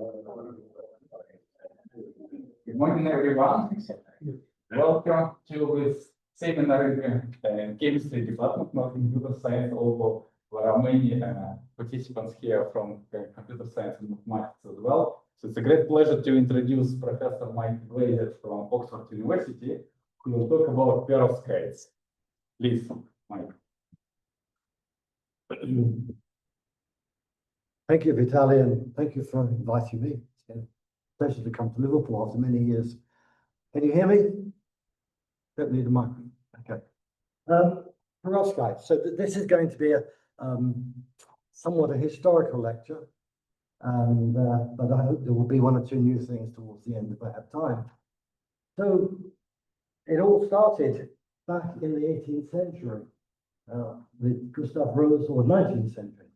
Good morning, everyone. Welcome to this seminar in chemistry department, not in computer science, although there are many participants here from computer science and mathematics as well. So it's a great pleasure to introduce Professor Mike Glazer from Oxford University, who will talk about perovskites. Please, Mike. Thank you, Vitaly, and thank you for inviting me. It's a pleasure to come to Liverpool after many years. Can you hear me? Don't need a microphone. Okay. Perovskite. So this is going to be a somewhat a historical lecture, and but I hope there will be one or two new things towards the end if I have time. So it all started back in the 18th century with Gustav Rose, or 19th century,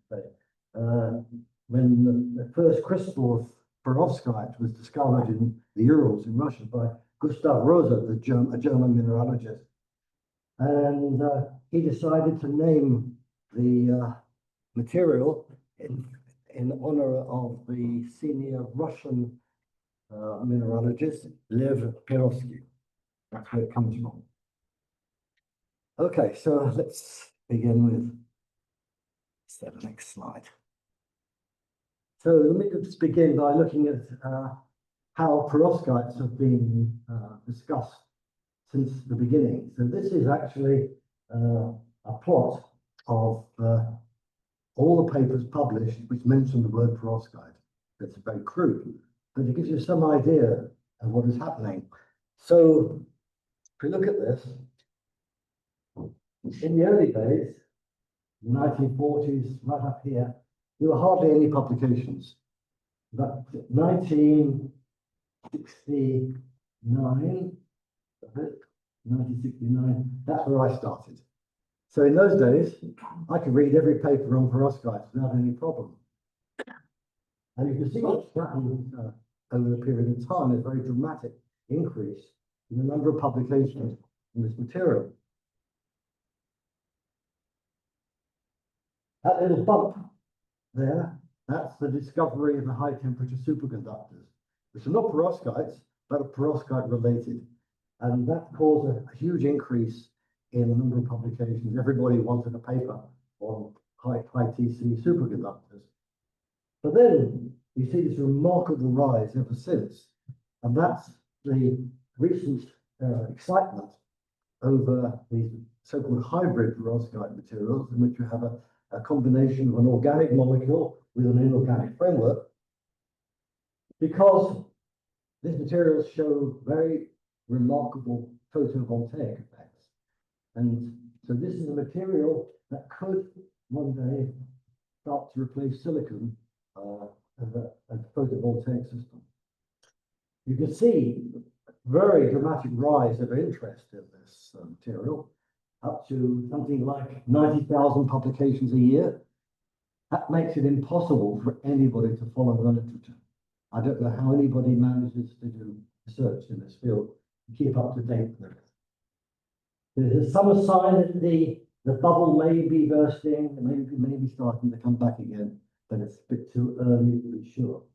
when the first crystal of perovskite was discovered in the Urals in Russia by Gustav Rose, a German mineralogist. And he decided to name the material in honor of the senior Russian mineralogist, Lev Perovskite. That's where it comes from. Okay, so let's begin with the next slide. So let me just begin by looking at how perovskites have been discussed since the beginning. So this is actually a plot of all the papers published which mention the word perovskite. It's very crude, but it gives you some idea of what is happening. So if we look at this, in the early days, 1940s, right up here, there were hardly any publications. But 1969, that's where I started. So in those days, I could read every paper on perovskites without any problem. And you can see what's happened over the period of time, a very dramatic increase in the number of publications in this material. That little bump there, that's the discovery of the high temperature superconductors, which are not perovskites, but are perovskite related. And that caused a huge increase in the number of publications. Everybody wanted a paper on high TC superconductors. But then you see this remarkable rise ever since. And that's the recent excitement over these so-called hybrid perovskite materials, in which you have a combination of an organic molecule with an inorganic framework, because these materials show very remarkable photovoltaic effects. And so this is a material that could one day start to replace silicon as a photovoltaic system. You can see very dramatic rise of interest in this material, up to something like 90,000 publications a year. That makes it impossible for anybody to follow the literature. I don't know how anybody manages to do research in this field to keep up to date with it. There's some sign that the bubble may be bursting, it may be starting to come back again, but it's a bit too early to be sure.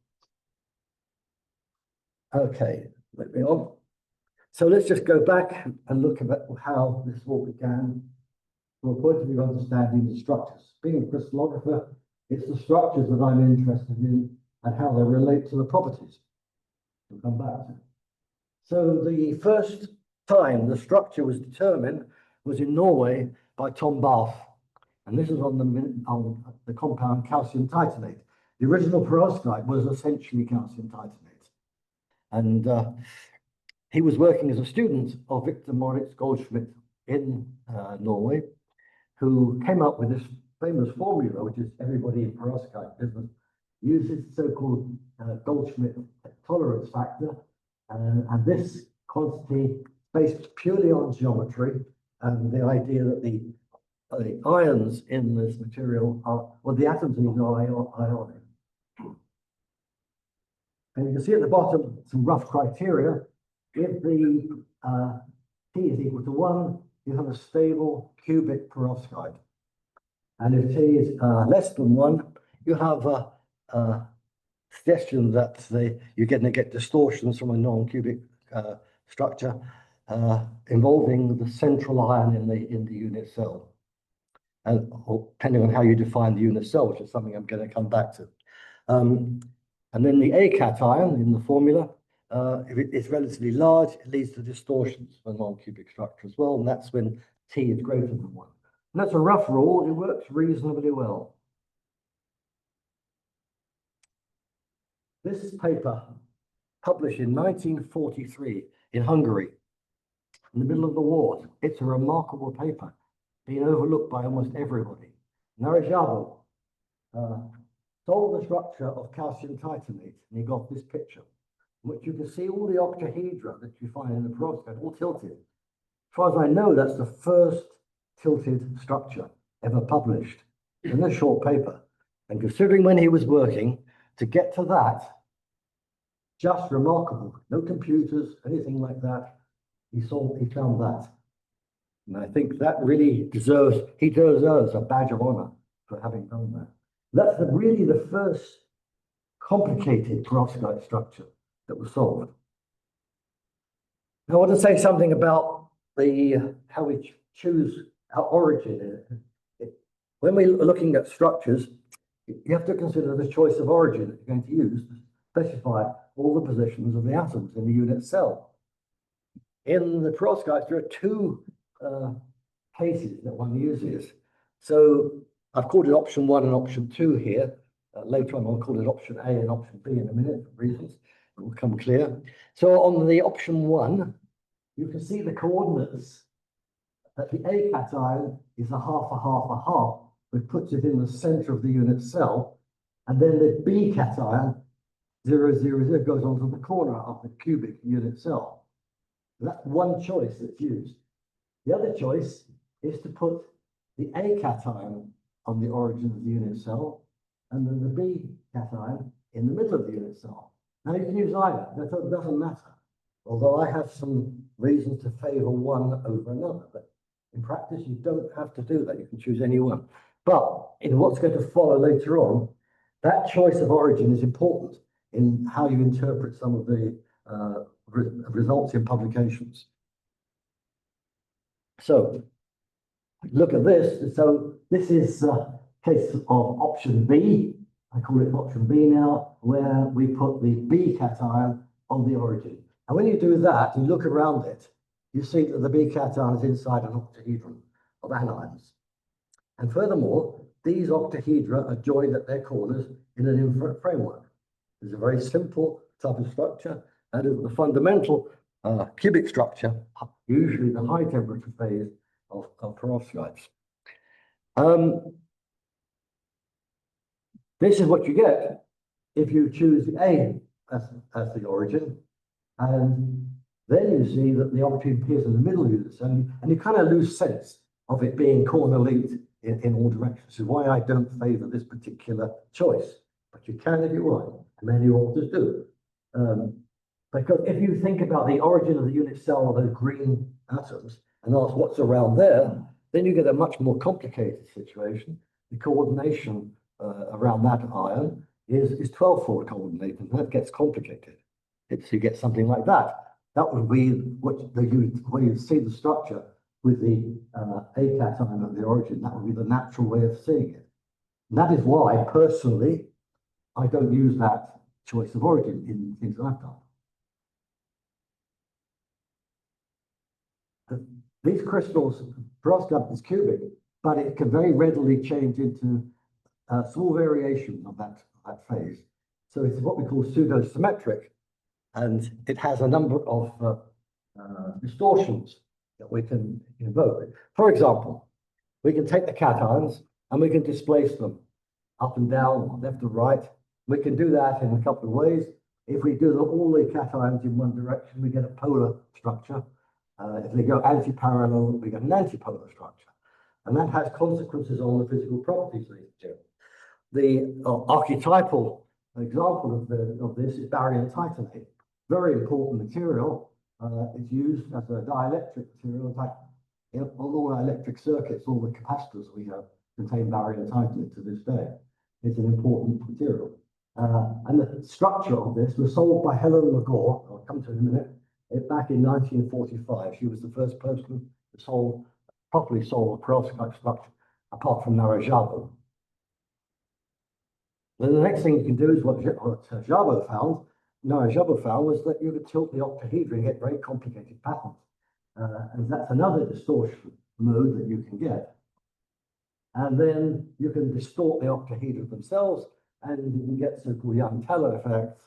Okay, moving on. So let's just go back and look at how this all began from a point of view of understanding the structures. Being a crystallographer, it's the structures that I'm interested in and how they relate to the properties. We'll come back to it. So the first time the structure was determined was in Norway by Tom Barth. And this is on the compound calcium titanate. The original perovskite was essentially calcium titanate. And he was working as a student of Victor Moritz Goldschmidt in Norway, who came up with this famous formula, which is everybody in perovskite business uses, so-called Goldschmidt tolerance factor. And this quantity based purely on geometry and the idea that the ions in this material are, well, the atoms in these are ionic. And you can see at the bottom some rough criteria. If the T is equal to 1, you have a stable cubic perovskite. And if T is less than 1, you have a suggestion that you're going to get distortions from a non-cubic structure involving the central ion in the unit cell. And depending on how you define the unit cell, which is something I'm going to come back to. And then the A cation in the formula, if it is relatively large, it leads to distortions of a non-cubic structure as well, and that's when T is greater than 1. And that's a rough rule, it works reasonably well. This paper, published in 1943 in Hungary, in the middle of the war. It's a remarkable paper, being overlooked by almost everybody. Narajabo solved the structure of calcium titanate, and he got this picture, in which you can see all the octahedra that you find in the perovskite, all tilted. As far as I know, that's the first tilted structure ever published in a short paper. And considering when he was working, to get to that, just remarkable. No computers, anything like that. He found that. And I think that really he deserves a badge of honor for having done that. That's really the first complicated perovskite structure that was solved. Now, I want to say something about how we choose our origin. When we're looking at structures, you have to consider the choice of origin that you're going to use to specify all the positions of the atoms in the unit cell. In the perovskites, there are two cases that one uses. So I've called it option 1 and option 2 here. Later on, I'll call it option A and option B in a minute for reasons. It will become clear. So on the option 1, you can see the coordinates that the A cation is a half, a half, a half, which puts it in the center of the unit cell. And then the B cation, 0, 0, 0, goes onto the corner of the cubic unit cell. That's one choice that's used. The other choice is to put the A cation on the origin of the unit cell, and then the B cation in the middle of the unit cell. Now you can use either, that doesn't matter. Although I have some reasons to favor one over another, but in practice you don't have to do that, you can choose any one. But in what's going to follow later on, that choice of origin is important in how you interpret some of the results in publications. So look at this. So this is a case of option B. I call it option B now, where we put the B cation on the origin. And when you do that, you look around it, you see that the B cation is inside an octahedron of anions. And furthermore, these octahedra are joined at their corners in an infinite framework. It's a very simple type of structure. That is the fundamental cubic structure, usually the high temperature phase of perovskites. This is what you get if you choose A as the origin, and then you see that the origin appears in the middle units, and you kind of lose sense of it being corner linked in all directions. So why I don't favor this particular choice, but you can if you want, and many authors do. Because if you think about the origin of the unit cell of those green atoms and ask what's around there, then you get a much more complicated situation. The coordination around that ion is 12-fold coordinated, and that gets complicated. You get something like that. That would be where you see the structure with the A cation at the origin. That would be the natural way of seeing it. And that is why, personally, I don't use that choice of origin in things I've done. These crystals, perovskite is cubic, but it can very readily change into small variations of that phase. So it's what we call pseudo-symmetric, and it has a number of distortions that we can invoke. For example, we can take the cations and we can displace them up and down, left and right. We can do that in a couple of ways. If we do all the cations in one direction, we get a polar structure. If they go anti-parallel, we get an antipolar structure. And that has consequences on the physical properties of these two. The archetypal example of this is barium titanate. Very important material. It's used as a dielectric material. In fact, on all our electric circuits, all the capacitors we have contain barium titanate to this day. It's an important material. And the structure of this was sold by Helen McGaw, I'll come to in a minute, back in 1945. She was the first person to properly solve a perovskite structure, apart from Narajabo. Then the next thing you can do is what Narajabo found was that you could tilt the octahedra and get very complicated patterns. And that's another distortion mode that you can get. And then you can distort the octahedra themselves, and you can get so-called Young-Teller effects.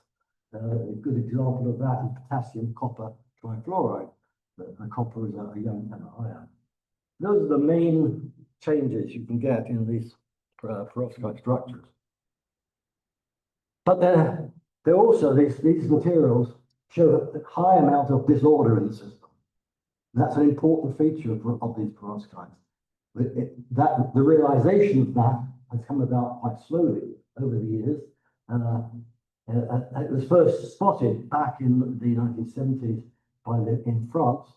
A good example of that is potassium copper trifluoride. The copper is a Young-Teller ion. Those are the main changes you can get in these perovskite structures. But they're also, these materials show a high amount of disorder in the system. That's an important feature of these perovskites. The realization of that has come about quite slowly over the years. It was first spotted back in the 1970s in France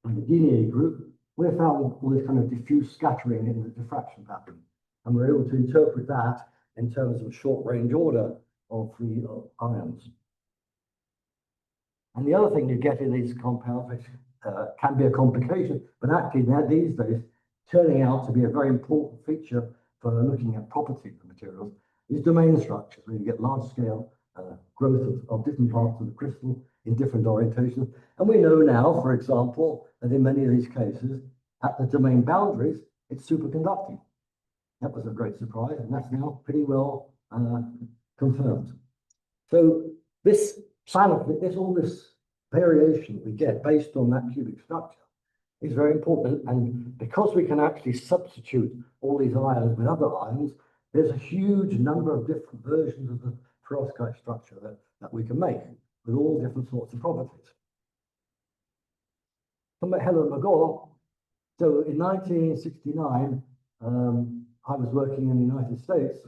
by the Guinea group. We found all this kind of diffuse scattering in the diffraction pattern, and we're able to interpret that in terms of short-range order of the ions. And the other thing you get in these compounds, which can be a complication, but actually now these days turning out to be a very important feature for looking at properties of materials, is domain structures, where you get large-scale growth of different parts of the crystal in different orientations. And we know now, for example, that in many of these cases, at the domain boundaries, it's superconducting. That was a great surprise, and that's now pretty well confirmed. So all this variation we get based on that cubic structure is very important. And because we can actually substitute all these ions with other ions, there's a huge number of different versions of the perovskite structure that we can make with all different sorts of properties. From Helen McGaw, so in 1969, I was working in the United States,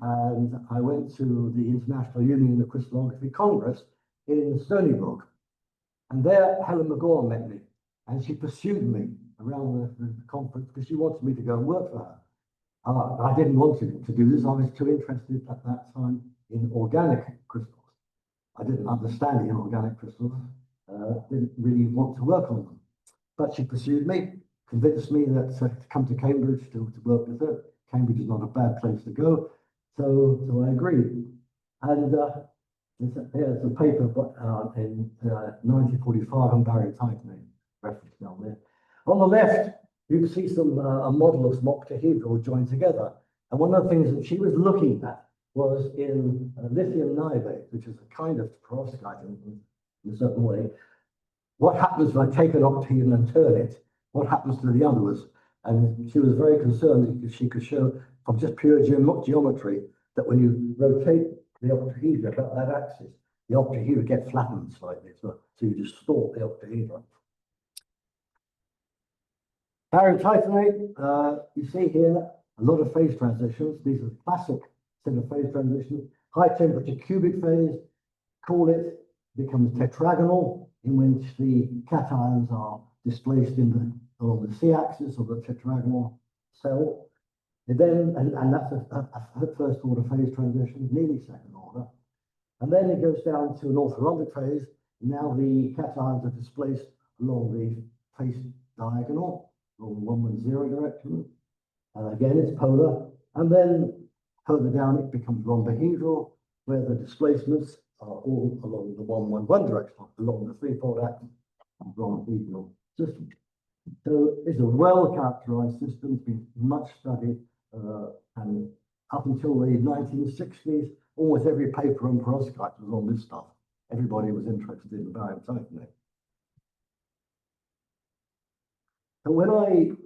and I went to the International Union of Crystallography Congress in Stony Brook. And there, Helen McGaw met me, and she pursued me around the conference because she wanted me to go and work for her. I didn't want to do this. I was too interested at that time in organic crystals. I didn't understand the inorganic crystals, didn't really want to work on them. But she pursued me, convinced me that to come to Cambridge to work with her. Cambridge is not a bad place to go, so I agreed. And there's a paper in 1945 on barium titanate, reference down there. On the left, you can see a model of some octahedral joined together. And one of the things that she was looking at was in lithium niobate, which is a kind of perovskite in a certain way. What happens when I take an octahedron and turn it? What happens to the others? And she was very concerned because she could show from just pure geometry that when you rotate the octahedra about that axis, the octahedra gets flattened slightly. So you distort the octahedra. Barium titanate, you see here a lot of phase transitions. These are the classic set of phase transitions. High temperature cubic phase, becomes tetragonal, in which the cations are displaced along the c-axis of the tetragonal cell. And that's a first order phase transition, nearly second order. And then it goes down to an orthorhombic phase. Now the cations are displaced along the face diagonal, along the 110 direction. Again, it's polar. And then further down, it becomes rhombohedral, where the displacements are all along the 111 direction, along the threefold axis of rhombohedral system. So it's a well-characterized system, it's been much studied, and up until the 1960s, almost every paper on perovskite was on this stuff. Everybody was interested in barium titanate. So when I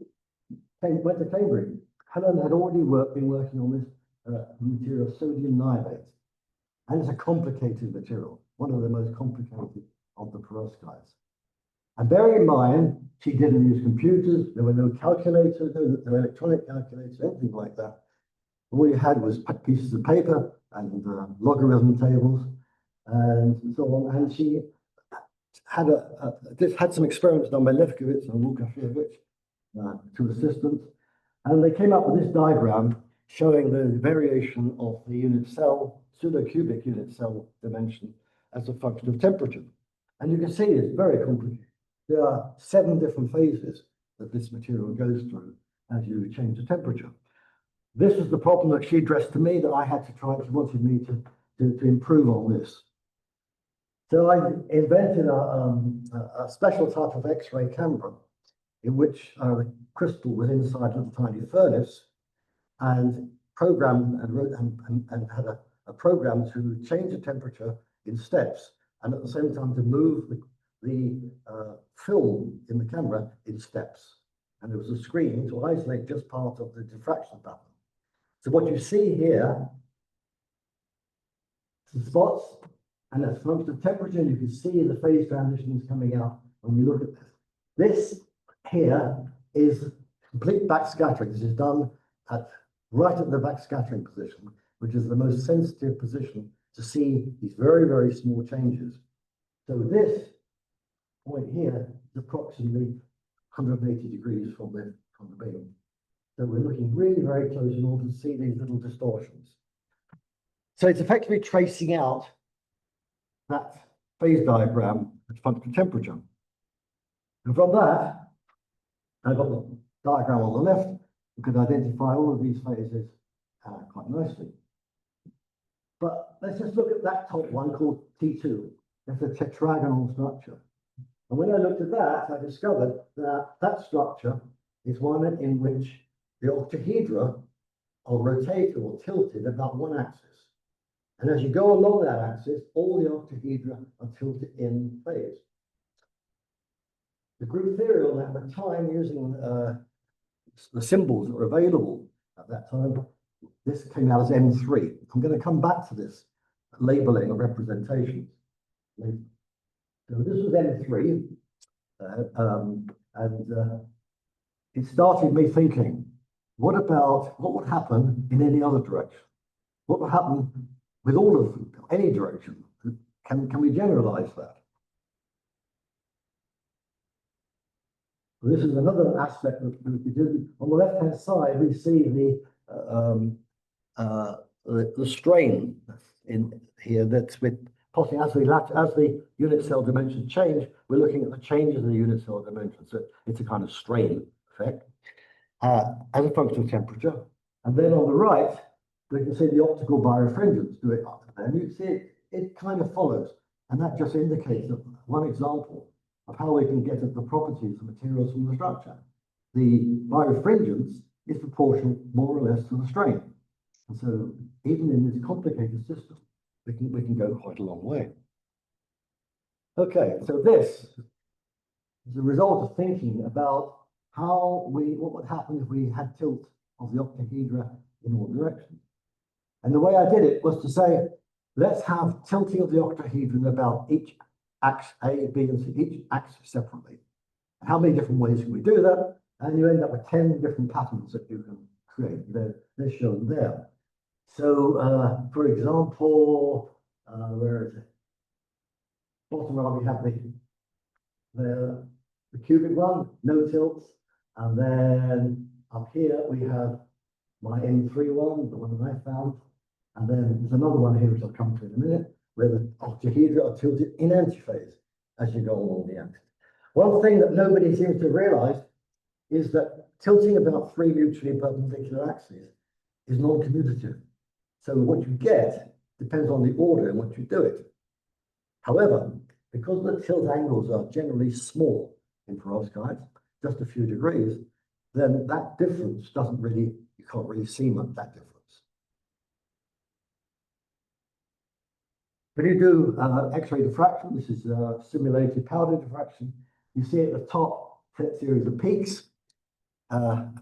went to Cambridge, Helen had already been working on this material, sodium niobate. And it's a complicated material, one of the most complicated of the perovskites. And bear in mind, she didn't use computers, there were no calculators, no electronic calculators, anything like that. All you had was pieces of paper and logarithm tables and so on. And she had some experiments done by Lefkowitz and Łukasiewicz, two assistants. And they came up with this diagram showing the variation of the unit cell, pseudo-cubic unit cell dimension as a function of temperature. And you can see it's very complicated. There are 7 different phases that this material goes through as you change the temperature. This is the problem that she addressed to me that I had to try. She wanted me to improve on this. So I invented a special type of X-ray camera in which the crystal was inside a little tiny furnace and programmed and had a program to change the temperature in steps and at the same time to move the film in the camera in steps. And there was a screen to isolate just part of the diffraction pattern. So what you see here, some spots, and that's a function of temperature, and you can see the phase transitions coming out when you look at this. This here is complete backscattering. This is done right at the backscattering position, which is the most sensitive position to see these very, very small changes. So this point here is approximately 180 degrees from the beam. So we're looking really very close in order to see these little distortions. So it's effectively tracing out that phase diagram at function temperature. And from that, I've got the diagram on the left. We could identify all of these phases quite nicely. But let's just look at that top one called T2. That's a tetragonal structure. And when I looked at that, I discovered that that structure is one in which the octahedra are rotated or tilted about one axis. And as you go along that axis, all the octahedra are tilted in phase. The group theory on that at the time, using the symbols that were available at that time, this came out as M3. I'm going to come back to this labeling of representations. So this was M3, and it started me thinking, what would happen in any other direction? What would happen with all of them, any direction? Can we generalize that? This is another aspect that we did. On the left-hand side, we see the strain in here that's with possibly as the unit cell dimensions change, we're looking at the changes in the unit cell dimensions. So it's a kind of strain effect as a function of temperature. And then on the right, we can see the optical birefringence do it up there. And you see it kind of follows. And that just indicates that one example of how we can get at the properties of materials from the structure. The birefringence is proportional more or less to the strain. And so even in this complicated system, we can go quite a long way. Okay, so this is the result of thinking about what would happen if we had tilt of the octahedra in all directions. And the way I did it was to say, let's have tilting of the octahedron about each axis A, B, and C, each axis separately. How many different ways can we do that? And you end up with 10 different patterns that you can create. They're shown there. So, for example, where is it? Bottom right, we have the cubic one, no tilts. And then up here, we have my M3 one, the one that I found. And then there's another one here, which I'll come to in a minute, where the octahedra are tilted in antiphase as you go along the axis. One thing that nobody seems to have realized is that tilting about 3 mutually perpendicular axes is non-commutative. So what you get depends on the order in which you do it. However, because the tilt angles are generally small in perovskites, just a few degrees, then that difference you can't really see much that difference. When you do X-ray diffraction, this is simulated powder diffraction, you see at the top set series of peaks,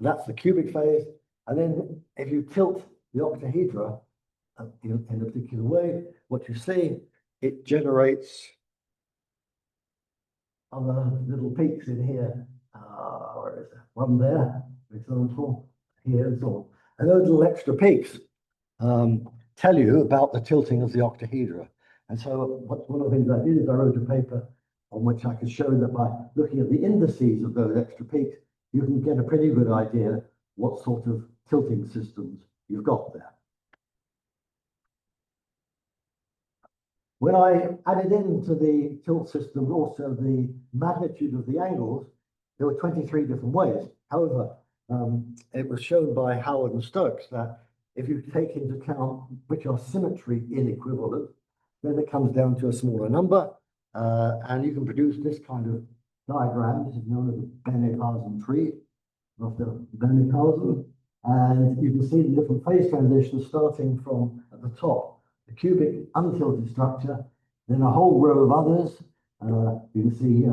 that's the cubic phase, and then if you tilt the octahedra in a particular way, what you see, it generates other little peaks in here. Where is it? One there, for example, here and so on. And those little extra peaks tell you about the tilting of the octahedra. And so one of the things I did is I wrote a paper on which I could show that by looking at the indices of those extra peaks, you can get a pretty good idea what sort of tilting systems you've got there. When I added into the tilt system also the magnitude of the angles, there were 23 different ways. However, it was shown by Howard and Stokes that if you take into account which are symmetry inequivalent, then it comes down to a smaller number, and you can produce this kind of diagram. This is known as the Bennigsen tree of the Bennigsen, and you can see the different phase transitions starting from at the top, the cubic untilted structure, then a whole row of others. You can see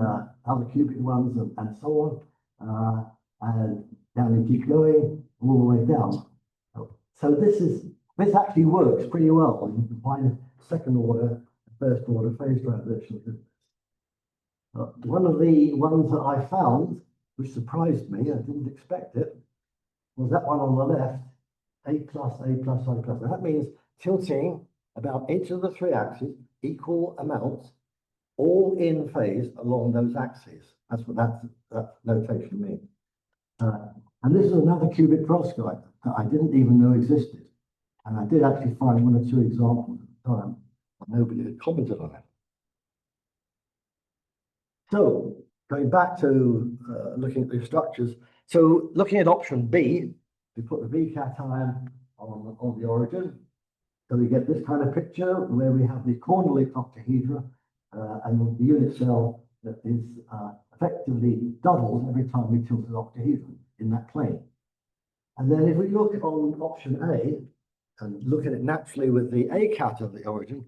other cubic ones and so on, and down you keep going all the way down. So this actually works pretty well. You can find second order, first order phase transitions. One of the ones that I found, which surprised me, I didn't expect it, was that one on the left, A plus, A plus, A plus. And that means tilting about each of the three axes, equal amounts, all in phase along those axes. That's what that notation means. And this is another cubic perovskite that I didn't even know existed. And I did actually find one or two examples at the time, but nobody had commented on it. So going back to looking at the structures, so looking at option B, we put the V cation on the origin. So we get this kind of picture where we have the corner-linked octahedra and the unit cell that is effectively doubles every time we tilt an octahedron in that plane. And then if we look on option A and look at it naturally with the A cat of the origin,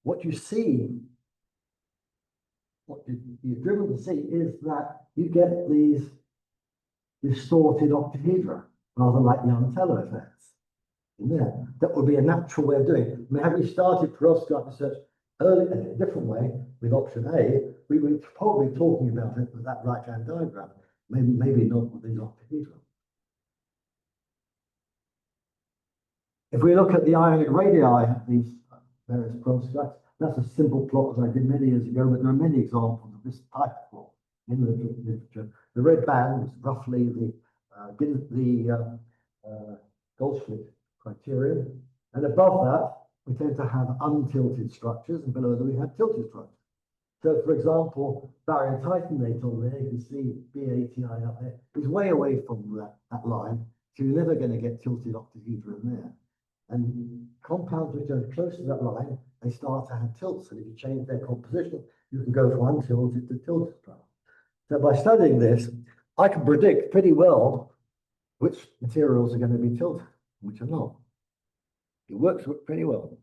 what you see, what you're driven to see is that you get these distorted octahedra, rather like the Antello effects. Yeah, that would be a natural way of doing it. I mean, had we started perovskite research early in a different way with option A, we were probably talking about it with that right-hand diagram. Maybe not with these octahedra. If we look at the ionic radii of these various perovskites, that's a simple plot as I did many years ago, but there are many examples of this type of plot in the literature. The red band is roughly the Goldschmidt criterion, and above that we tend to have untilted structures, and below that we have tilted structures. So, for example, barium titanate on there, you can see BATI up there, is way away from that line, so you're never going to get tilted octahedra in there. And compounds which are close to that line, they start to have tilts, and if you change their composition, you can go from untilted to tilted structure. So by studying this, I can predict pretty well which materials are going to be tilted, which are not. It works pretty well.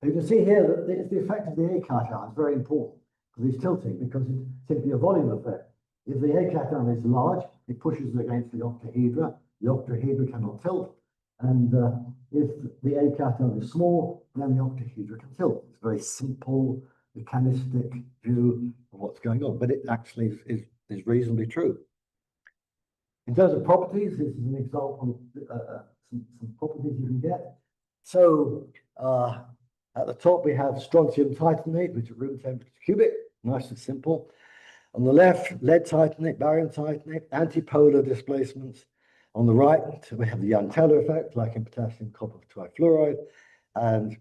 You can see here that it's the effect of the A cation is very important for this tilting because it's simply a volume effect. If the A cation is large, it pushes against the octahedra cannot tilt. And if the A cation is small, then the octahedra can tilt. It's a very simple, mechanistic view of what's going on, but it actually is reasonably true. In terms of properties, this is an example of some properties you can get. So at the top, we have strontium titanate, which is room temperature cubic, nice and simple. On the left, lead titanate, barium titanate, antipolar displacements. On the right, we have the Antello effect, like in potassium copper trifluoride. And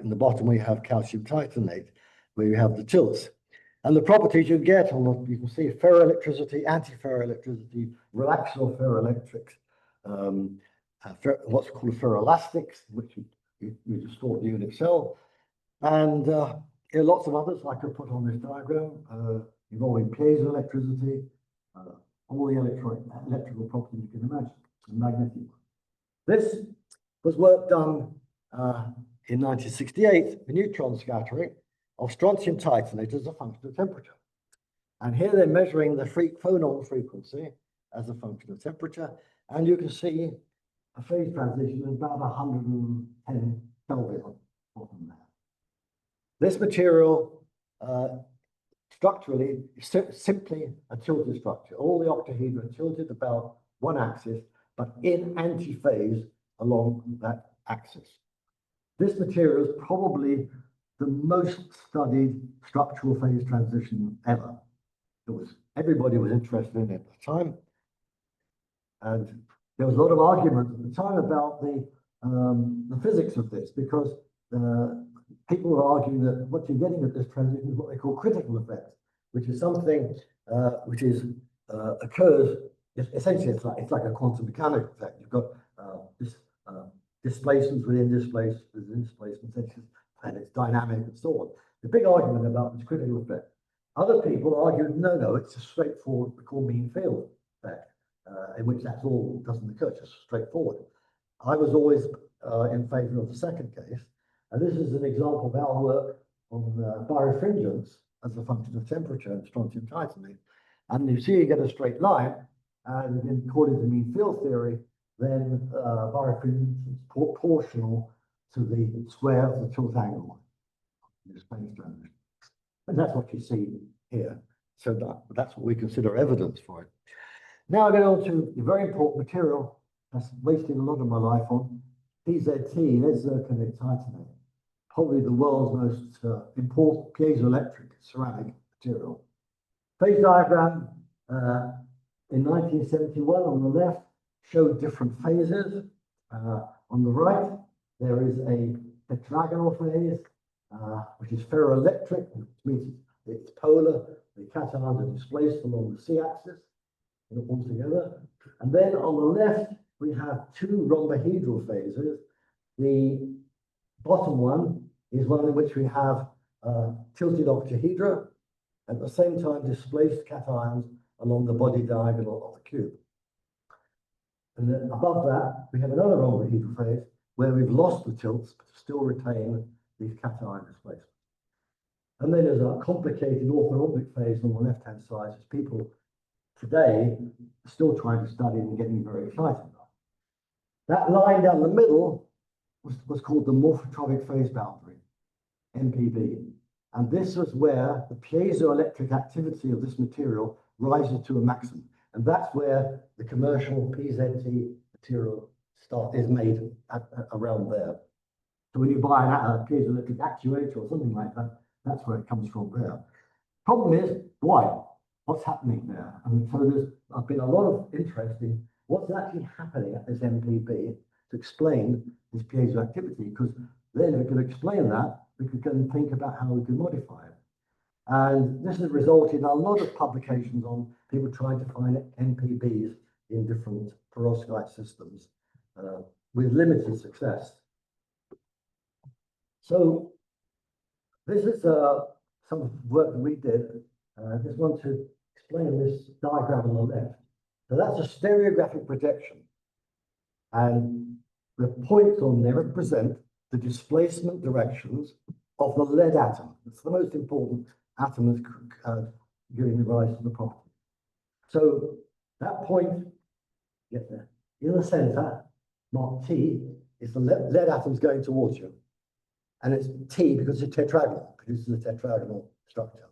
in the bottom, we have calcium titanate, where you have the tilts. And the properties you get you can see ferroelectricity, anti-ferroelectricity, relaxor ferroelectrics, what's called ferroelastics, which you distort the unit cell. And lots of others I could put on this diagram involving piezoelectricity, all the electrical properties you can imagine, and magnetic. This was work done in 1968, the neutron scattering of strontium titanate as a function of temperature. And here they're measuring the phonon frequency as a function of temperature. And you can see a phase transition of about 110 Kelvin on there. This material structurally is simply a tilted structure. All the octahedra are tilted about one axis, but in antiphase along that axis. This material is probably the most studied structural phase transition ever. Everybody was interested in it at the time. And there was a lot of argument at the time about the physics of this, because people were arguing that what you're getting at this transition is what they call critical effect, which is something which is occurs. Essentially, it's like a quantum mechanical effect. You've got this displacements within displacements, and it's dynamic and so on. The big argument about this critical effect. Other people argued, no, it's a straightforward, we call mean field effect, in which that's all doesn't occur, just straightforward. I was always in favor of the second case, and this is an example of our work on birefringence as a function of temperature and strontium titanate. And you see you get a straight line, and according to mean field theory, then birefringence is proportional to the square of the tilt angle line. And that's what you see here. So that's what we consider evidence for it. Now I get on to the very important material that's wasted a lot of my life on, PZT, lead zirconate titanate, probably the world's most important piezoelectric ceramic material. Phase diagram in 1971 on the left showed different phases. On the right, there is a tetragonal phase, which is ferroelectric, which means it's polar. The cations are displaced along the c-axis altogether. And then on the left, we have two rhombohedral phases. The bottom one is one in which we have tilted octahedra, at the same time displaced cations along the body diagonal of the cube. And then above that, we have another rhombohedral phase where we've lost the tilts, but still retain these cation displacements. And then there's a complicated orthorhombic phase on the left-hand side, as people today are still trying to study and getting very excited about. That line down the middle was called the morphotropic phase boundary, MPB. And this was where the piezoelectric activity of this material rises to a maximum. And that's where the commercial PZT material is made around there. So when you buy a piezoelectric actuator or something like that, that's where it comes from there. Problem is, why? What's happening there? And so there's been a lot of interest in what's actually happening at this MPB to explain this piezo activity, because then if we can explain that, we could go and think about how we can modify it. And this has resulted in a lot of publications on people trying to find MPBs in different perovskite systems with limited success. So this is some work that we did. I just want to explain this diagram on the left. So that's a stereographic projection. And the points on there represent the displacement directions of the lead atom. It's the most important atom that's giving rise to the property. So that point, get there, in the center, marked T, is the lead atoms going towards you. And it's T because it's tetragonal, produces a tetragonal structure.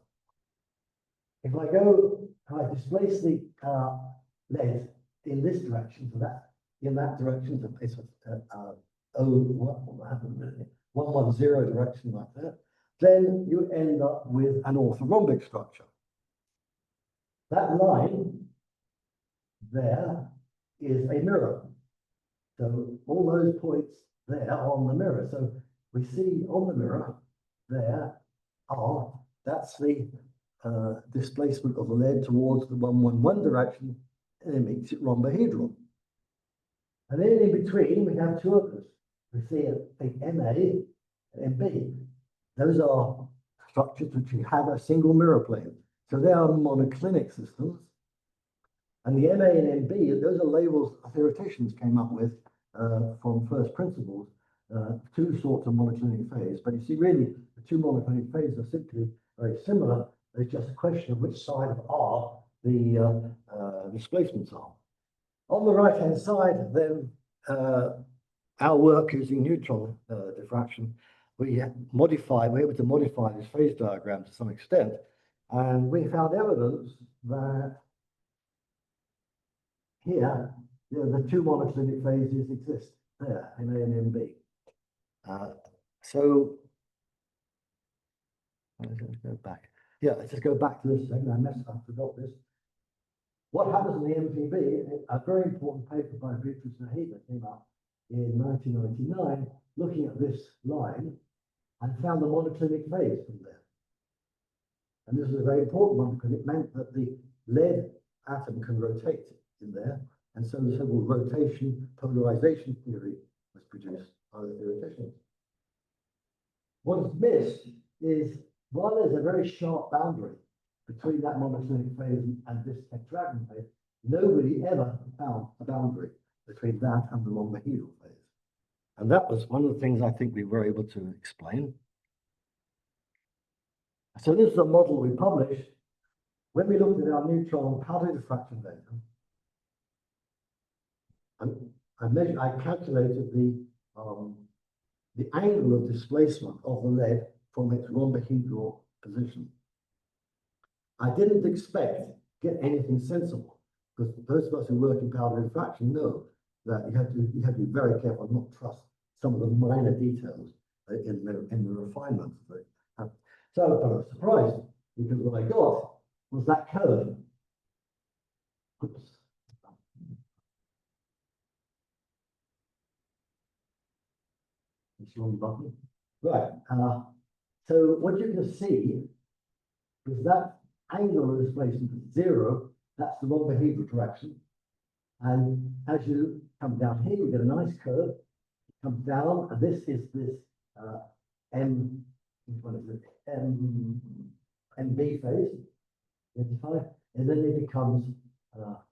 If I displace the lead in this direction, so that in that direction, so it's what happened really? 110 direction like that, then you end up with an orthorhombic structure. That line there is a mirror. So all those points there are on the mirror. So we see on the mirror there that's the displacement of the lead towards the 111 direction, and it makes it rhombohedral. And then in between, we have two others. We see a MA and MB. Those are structures which have a single mirror plane. So they are monoclinic systems. And the MA and MB, those are labels theoreticians came up with from first principles, two sorts of monoclinic phase. But you see, really, the two monoclinic phases are simply very similar. It's just a question of which side of R the displacements are. On the right-hand side, then, our work using neutron diffraction, we're able to modify this phase diagram to some extent, and we found evidence that here, the two monoclinic phases exist there, MA and MB. So let's go back. Yeah, let's just go back to this thing. I forgot this. what happens in the MPB, a very important paper by Beatrice Nahida came out in 1999, looking at this line and found the monoclinic phase from there. And this is a very important one because it meant that the lead atom can rotate in there. And so the so-called rotation polarization theory was produced by the theoreticians. What is missed is, while there's a very sharp boundary between that monoclinic phase and this tetragonal phase, nobody ever found a boundary between that and the rhombohedral phase. And that was one of the things I think we were able to explain. So this is a model we published when we looked at our neutron powder diffraction data. And I calculated the angle of displacement of the lead from its rhombohedral position. I didn't expect to get anything sensible, because those of us who work in powder diffraction know that you have to be very careful and not trust some of the minor details in the refinements. So I was surprised, because what I got was that curve. Oops. It's wrong button. Right. So what you can see is that angle of displacement is 0. That's the rhombohedral direction. And as you come down here, you get a nice curve. It comes down, and this is this MB phase, and then it becomes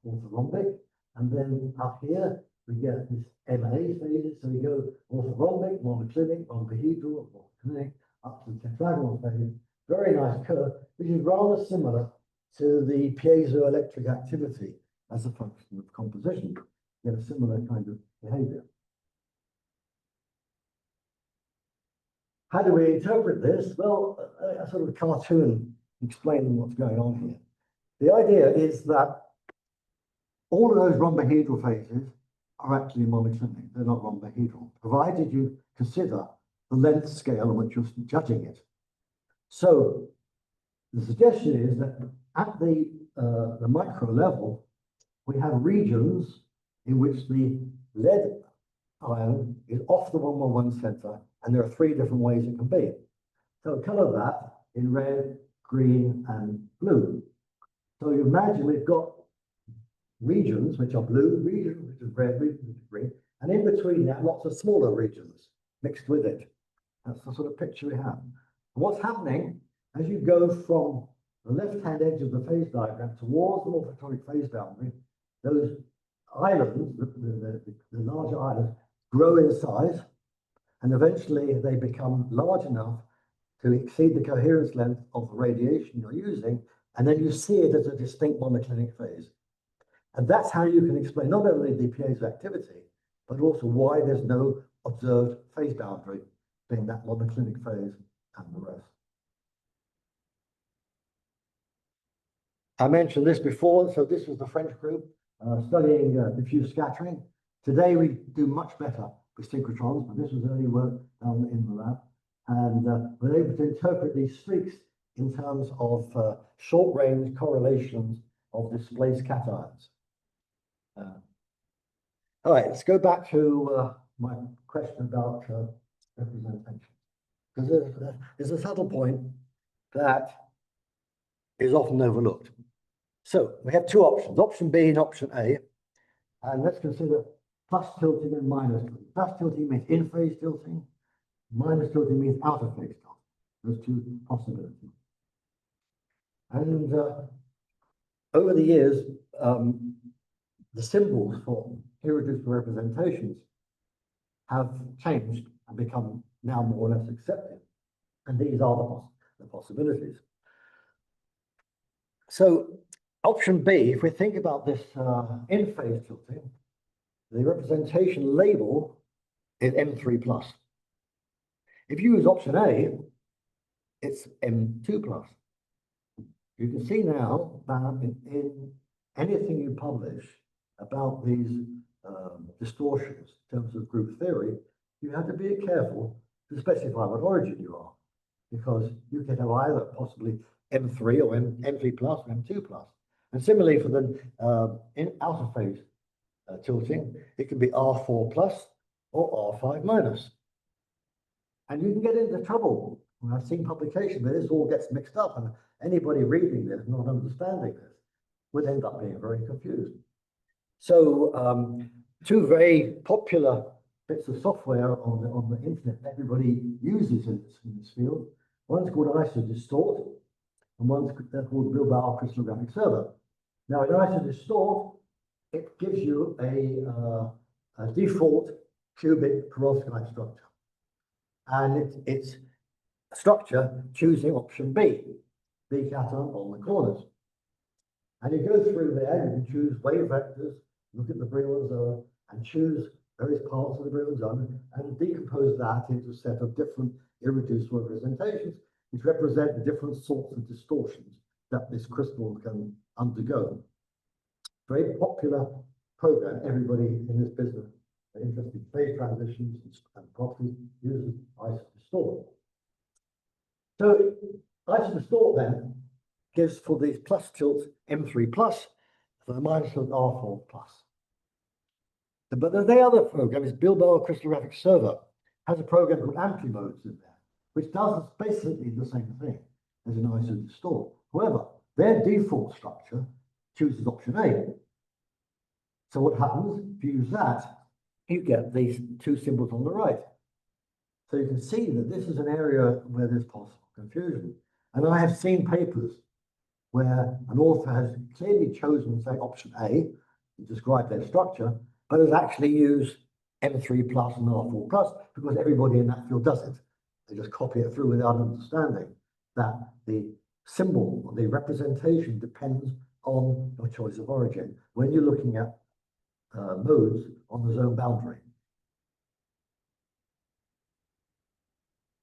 orthorhombic. And then up here, we get this MA phases. So we go orthorhombic, monoclinic, rhombohedral, monoclinic, up to the tetragonal phase. Very nice curve, which is rather similar to the piezoelectric activity as a function of composition. You get a similar kind of behavior. How do we interpret this? Well, a sort of cartoon explaining what's going on here. The idea is that all of those rhombohedral phases are actually monoclinic. They're not rhombohedral, provided you consider the length scale on which you're judging it. So the suggestion is that at the micro level, we have regions in which the lead ion is off the 111 center, and there are 3 different ways it can be. So color that in red, green, and blue. So you imagine we've got regions which are blue, regions which is red, regions which is green, and in between that, lots of smaller regions mixed with it. That's the sort of picture we have. And what's happening as you go from the left-hand edge of the phase diagram towards the morphotronic phase boundary, those islands, the larger islands, grow in size, and eventually they become large enough to exceed the coherence length of the radiation you're using, and then you see it as a distinct monoclinic phase. And that's how you can explain not only the piezo activity, but also why there's no observed phase boundary between that monoclinic phase and the rest. I mentioned this before, so this was the French group studying diffuse scattering. Today we do much better with synchrotrons, but this was early work done in the lab. And we're able to interpret these streaks in terms of short-range correlations of displaced cations. All right, let's go back to my question about representation. Because there's a subtle point that is often overlooked. So we have 2 options, option B and option A. And let's consider plus tilting and minus tilting. Plus tilting means in-phase tilting. Minus tilting means out-of-phase tilting. Those 2 possibilities. And over the years, the symbols for irreducible representations have changed and become now more or less accepted. And these are the possibilities. So option B, if we think about this in-phase tilting, the representation label is M3 plus. If you use option A, it's M2 plus. You can see now that in anything you publish about these distortions in terms of group theory, you have to be careful to specify what origin you are, because you can have either possibly M3 or M3 plus or M2 plus. And similarly for the in outer phase tilting, it can be R4 plus or R5 minus. And you can get into trouble. I've seen publications where this all gets mixed up, and anybody reading this, not understanding this, would end up being very confused. So two very popular bits of software on the internet that everybody uses in this field. One's called IsoDistort, and one's called Bilbao Crystallographic Server. Now, in IsoDistort, it gives you a default cubic perovskite structure. And it's a structure choosing option B cation on the corners. And you go through there, you can choose wave vectors, look at the Brunner zone, and choose various parts of the Brunner zone, and decompose that into a set of different irreducible representations, which represent the different sorts of distortions that this crystal can undergo. Very popular program. Everybody in this business interested in phase transitions and properties uses IsoDistort. So IsoDistort then gives for these plus tilts M3 plus, for the minus tilt R4 plus. But the other program is Bilbao Crystallographic Server, has a program called Amplimodes in there, which does basically the same thing as an IsoDistort. However, their default structure chooses option A. So what happens if you use that? You get these two symbols on the right. So you can see that this is an area where there's possible confusion. And I have seen papers where an author has clearly chosen, say, option A to describe their structure, but has actually used M3 plus and R4 plus because everybody in that field does it. They just copy it through without understanding that the symbol or the representation depends on your choice of origin when you're looking at modes on the zone boundary.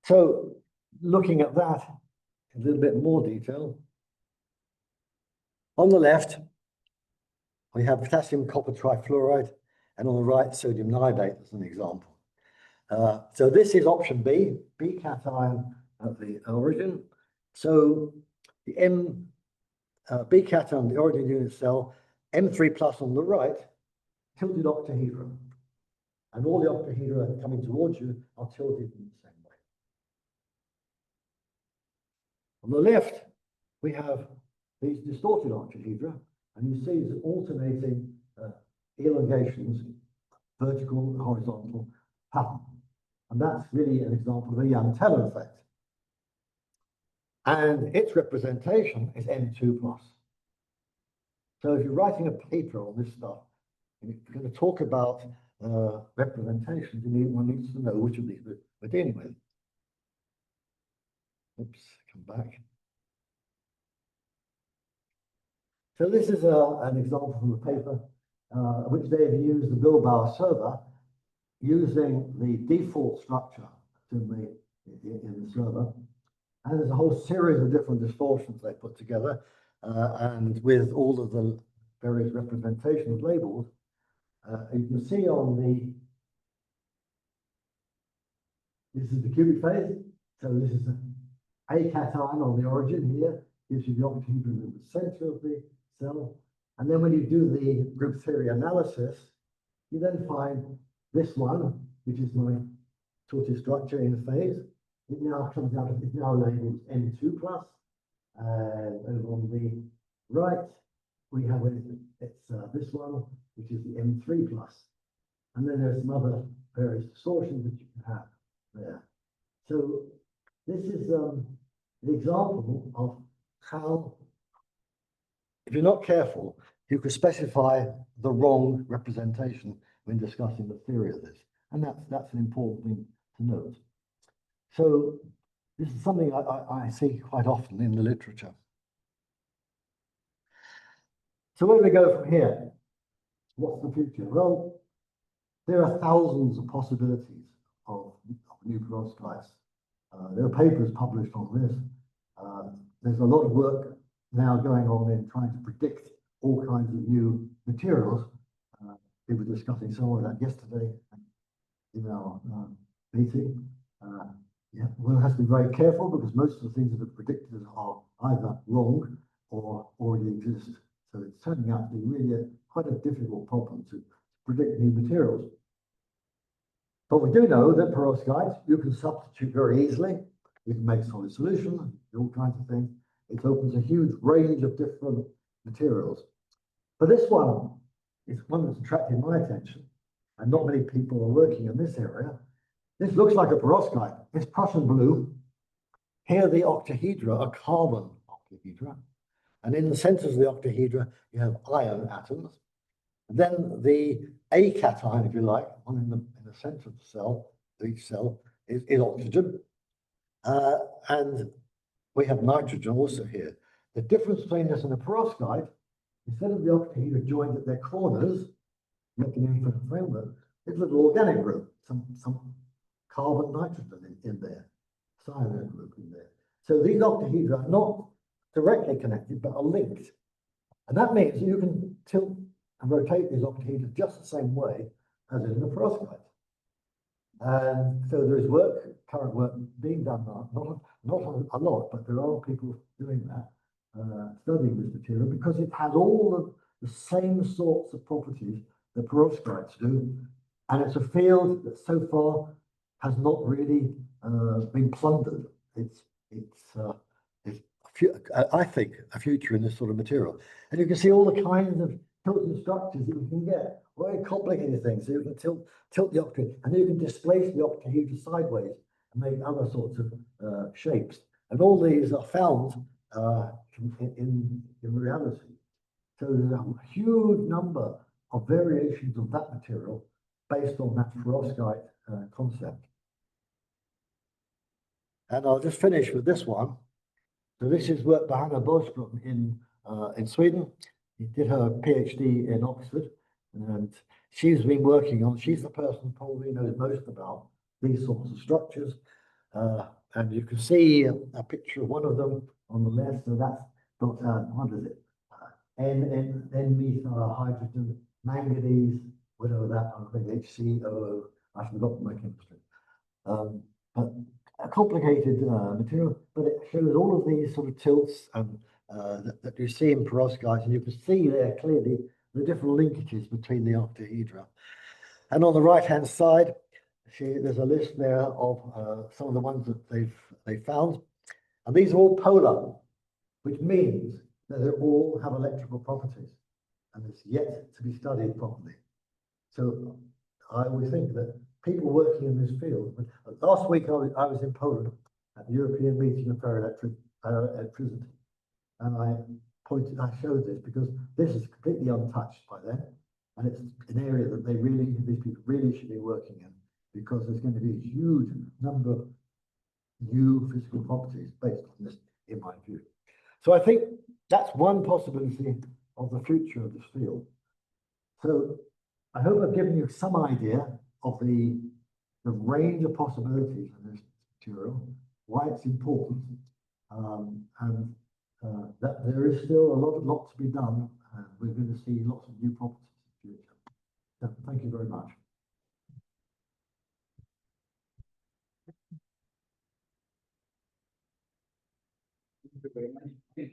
So looking at that in a little bit more detail, on the left, we have potassium copper trifluoride, and on the right, sodium niobate as an example. So this is option B, B cation at the origin. So the B cation on the origin unit cell, M3 plus on the right, tilted octahedra. And all the octahedra coming towards you are tilted in the same way. On the left, we have these distorted octahedra, and you see these alternating elongations, vertical and horizontal pattern. And that's really an example of a Young-Teller effect. And its representation is M2 plus. So if you're writing a paper on this stuff, and if you're going to talk about representations, one needs to know which of these we're dealing with. Oops, come back. So this is an example from the paper, which they've used the Bilbao server using the default structure in the server. And there's a whole series of different distortions they put together, and with all of the various representations labeled. You can see on this is the cubic phase. So this is a cation on the origin here, gives you the octahedra in the center of the cell. And then when you do the group theory analysis, you then find this one, which is my tortoise structure in phase. It now comes out, it's now labeled N2 plus. And over on the right, we have this one, which is the M3 plus. And then there's some other various distortions that you can have there. So this is the example of how, if you're not careful, you could specify the wrong representation when discussing the theory of this. And that's an important thing to note. So this is something I see quite often in the literature. So where do we go from here? What's the future? Well, there are thousands of possibilities of new perovskites. There are papers published on this. There's a lot of work now going on in trying to predict all kinds of new materials. We were discussing some of that yesterday in our meeting. Yeah, one has to be very careful because most of the things that are predicted are either wrong or already exist. So it's turning out to be really quite a difficult problem to predict new materials. But we do know that perovskites you can substitute very easily. You can make solid solution, all kinds of things. It opens a huge range of different materials. But this one is one that's attracted my attention, and not many people are working in this area. This looks like a perovskite. It's Prussian blue. Here the octahedra are carbon octahedra. And in the centers of the octahedra, you have iron atoms. And then the A cation, if you like, one in the center of the cell, each cell, is oxygen. And we have nitrogen also here. The difference between this and a perovskite, instead of the octahedra joined at their corners, making an infinite framework, it's a little organic group, some carbon nitrogen in there, cyanide group in there. So these octahedra are not directly connected, but are linked. And that means you can tilt and rotate these octahedra just the same way as in the perovskite. And so there is current work being done now, not a lot, but there are people doing that, studying this material, because it has all of the same sorts of properties that perovskites do. And it's a field that so far has not really been plundered. I think, a future in this sort of material. And you can see all the kinds of tilting structures that you can get, very complicated things. So you can tilt the octahedra, and then you can displace the octahedra sideways and make other sorts of shapes. And all these are found in reality. So there's a huge number of variations of that material based on that perovskite concept. And I'll just finish with this one. So this is work by Hanna Boström in Sweden. She did her PhD in Oxford, and she's been working on, she's the person who probably knows most about these sorts of structures. And you can see a picture of one of them on the left. So that's, what is it? N-methyl hydrogen, manganese, whatever that, I think HCOO, I forgot my chemistry. But a complicated material, but it shows all of these sort of tilts and that you see in perovskites, and you can see there clearly the different linkages between the octahedra. And on the right-hand side, there's a list there of some of the ones that they've found, and these are all polar, which means that they all have electrical properties, and it's yet to be studied properly. So I would think that people working in this field, last week I was in Poland at the European meeting of ferroelectricity, and I showed this because this is completely untouched by them, and it's an area that these people really should be working in, because there's going to be a huge number of new physical properties based on this, in my view. So I think that's one possibility of the future of this field. So I hope I've given you some idea of the range of possibilities in this material, why it's important, and that there is still a lot to be done, and we're going to see lots of new properties in the future. So thank you very much. Thank you very much.